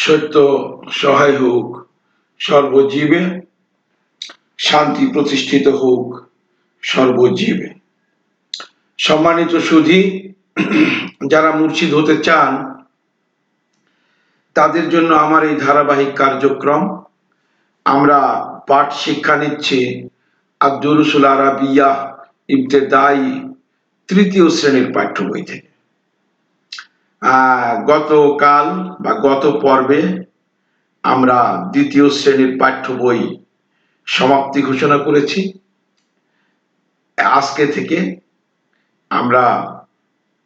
সত্য সহায় হোক সর্বজীবে, শান্তি প্রতিষ্ঠিত হোক সর্বজীবে। সম্মানিত সুধী, যারা মুর্শিদ হতে চান তাদের জন্য আমার এই ধারাবাহিক কার্যক্রম। আমরা পাঠ শিক্ষা নিচ্ছি আদ-দুরুসুল আরাবিয়া ইবতেদায়ী তৃতীয় শ্রেণীর পাঠ্য বই থেকে। গতকাল বা গত পর্বে আমরা দ্বিতীয় শ্রেণীর পাঠ্য বই সমাপ্তি ঘোষণা করেছি। আজকে থেকে আমরা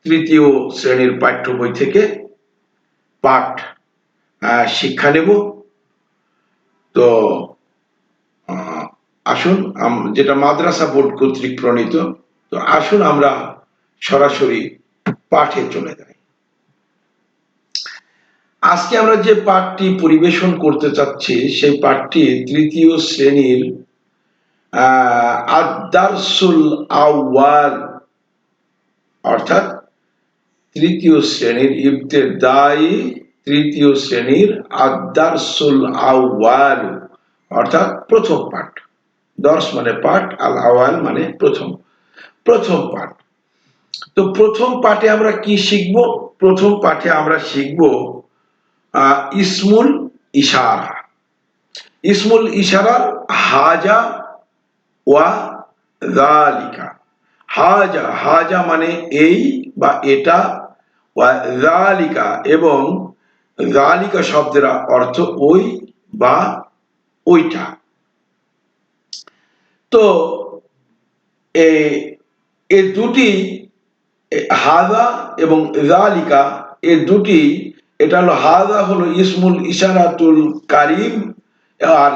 তৃতীয় শ্রেণীর পাঠ্য বই থেকে পাঠ শিক্ষা নেব। তো আসুন, যেটা মাদ্রাসা বোর্ড কর্তৃক প্রণীত, তো আসুন আমরা সরাসরি পাঠে চলে যাই। আজকে আমরা যে পাঠটি পরিবেশন করতে চাচ্ছি সেই পাঠটি তৃতীয় শ্রেণীর আদ-দারসুল আউয়াল, অর্থাৎ তৃতীয় শ্রেণীর ইবতেদায়ী তৃতীয় শ্রেণীর আদ-দারসুল আউয়াল, অর্থাৎ প্রথম পাঠ। দর্স মানে পাঠ, আল আওয়াল মানে প্রথম পাঠ। তো প্রথম পাঠে আমরা কি শিখব? প্রথম পাঠে আমরা শিখব ইসমুল ইশারা। ইসমুল ইশারার হাজা ওয়া যালিকা। হাজা মানে এই বা এটা, ওয়া যালিকা এবং যালিকা শব্দের অর্থ ওই বা ওইটা। তো এই দুটি হাজা এবং যালিকা, এই দুটি, এটা হলো হাজা হলো ইসমুল ইশারাতুল কারিম, আর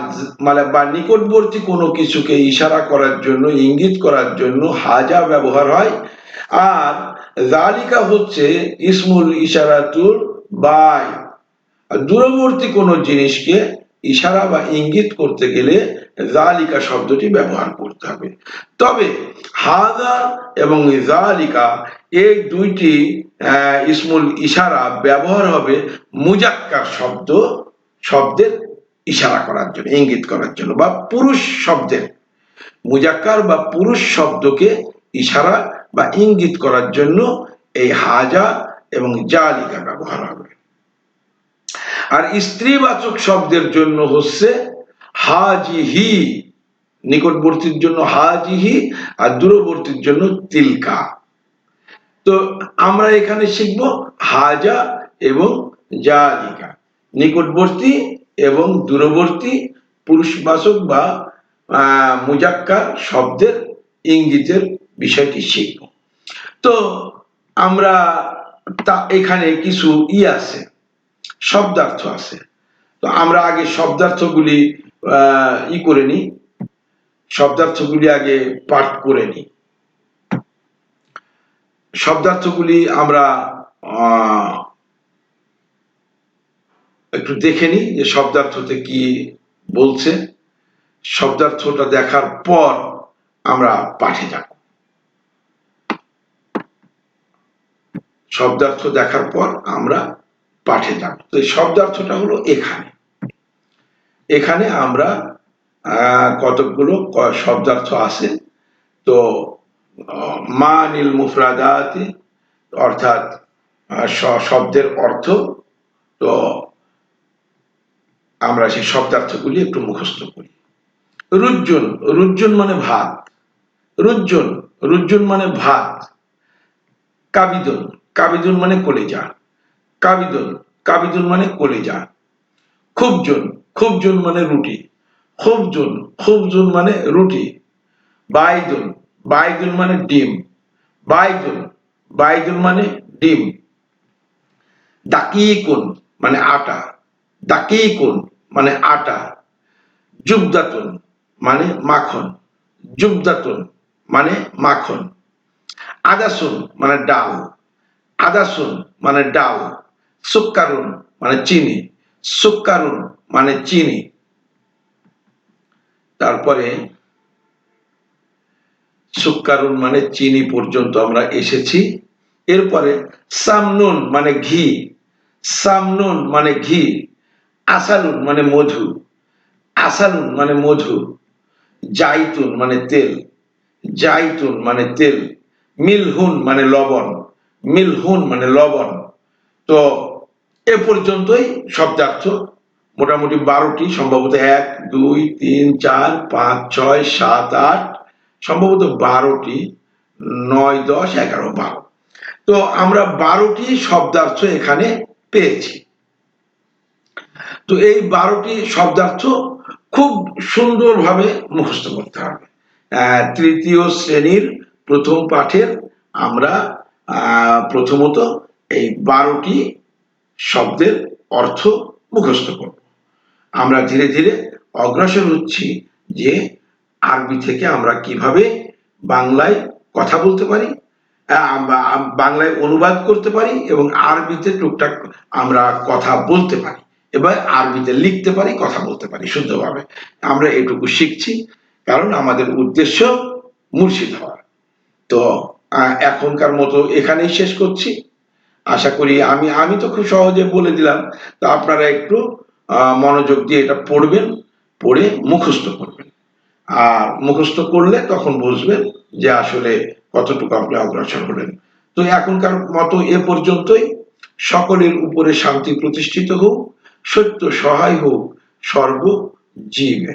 মানে বা নিকটবর্তী কোনো কিছুকে ইশারা করার জন্য, ইঙ্গিত করার জন্য হাজা ব্যবহার হয়। আর যালিকা হচ্ছে ইসমুল ইশারাতুল বাই, দূরবর্তী কোনো জিনিসকে ইশারা বা ইঙ্গিত করতে গেলে যালিকা শব্দটি ব্যবহার করতে হবে। তবে হাজা এবং যালিকা এই দুইটি ইসমুল ইশারা ব্যবহার হবে মুজাক্কার শব্দের ইশারা করার জন্য, ইঙ্গিত করার জন্য, বা পুরুষ শব্দের, মুজাক্কার বা পুরুষ শব্দকে ইশারা বা ইঙ্গিত করার জন্য এই হাজা এবং যালিকা ব্যবহার হবে। আর স্ত্রীবাচক শব্দের জন্য হচ্ছে হাজিহি, নিকটবর্তীর জন্য হাজিহি আর দূরবর্তীর জন্য তিলকা। তো আমরা এখানে শিখব হাজা এবং যালিকা, নিকটবর্তী এবং দূরবর্তী পুরুষবাচক বা মুজাক্কার শব্দের ইঙ্গিতের বিষয়টি শিখব। তো আমরা এখানে কিছু আছে, শব্দার্থ আছে। তো আমরা আগে শব্দার্থগুলি করে নিই, শব্দার্থগুলি আগে পাঠ করে নিই। শব্দার্থগুলি আমরা একটু দেখে নিই যে শব্দার্থতে কি বলছে। শব্দার্থটা দেখার পর আমরা পাঠে যাব। শব্দার্থ দেখার পর আমরা পাঠে যাব। তো এই শব্দার্থটা হলো এখানে আমরা কতগুলো শব্দার্থ আছে। তো মানিল মুফরাদাতি, অর্থাৎ শব্দের অর্থ। তো আমরা সেই শব্দার্থগুলি একটু মুখস্থ করি। রুজ্জুন মানে ভাত, রুজ্জুন মানে ভাত। কাবিদুন মানে কলিজা, কাবিদুন মানে কলিজা। খুবজুন মানে রুটি, খুবজুন মানে রুটি। বাইদুন মানে ডিম, বাইদুন মানে ডিম। দাকিকুন মানে আটা, মানে আটা। জুবদাতুন মানে মাখন, মানে মাখন। আদাসুন মানে ডাল, সুক্কারুন মানে চিনি, তারপরে সুক্কারুন মানে চিনি পর্যন্ত আমরা এসেছি। এরপরে সামনুন মানে ঘি, আসালুন মানে মধু, আসালুন মানে মধু, জাইতুন মানে তেল, জাইতুন মানে তেল, মিলহুন মানে লবণ, মিলহুন মানে লবণ। তো এ পর্যন্তই শব্দার্থ, মোটামুটি 12টি, সম্ভবত 1 2 3 4 5 6 7 8, সম্ভবত 12টি, 9 10 11 12। তো আমরা 12টি শব্দার্থ এখানে পেয়েছি। তো এই 12টি শব্দার্থ খুব সুন্দরভাবে মুখস্থ করতে হবে। তৃতীয় শ্রেণীর প্রথম পাঠের আমরা প্রথমত এই 12টি শব্দের অর্থ মুখস্থ করব। আমরা ধীরে ধীরে অগ্রসর হচ্ছি যে আরবি থেকে আমরা কিভাবে বাংলায় কথা বলতে পারি, বাংলায় অনুবাদ করতে পারি এবং আরবিতে টুকটাক আমরা কথা বলতে পারি, এবার আরবিতে লিখতে পারি, কথা বলতে পারি শুদ্ধভাবে। আমরা এটুকু শিখছি, কারণ আমাদের উদ্দেশ্য মুর্শিদ হওয়ার। তো এখনকার মতো এখানেই শেষ করছি। আশা করি আমি তো খুব সহজে বলে দিলাম, তো আপনারা একটু মনোযোগ দিয়ে এটা পড়বেন, পড়ে মুখস্থ করবেন। আর মুখস্থ করলে তখন বুঝবেন যে আসলে কতটুকু আপনি অগ্রসর হলেন। তো এখনকার মতো এ পর্যন্তই। সকলের উপরে শান্তি প্রতিষ্ঠিত হোক, সত্য সহায় হোক সর্বজীবে।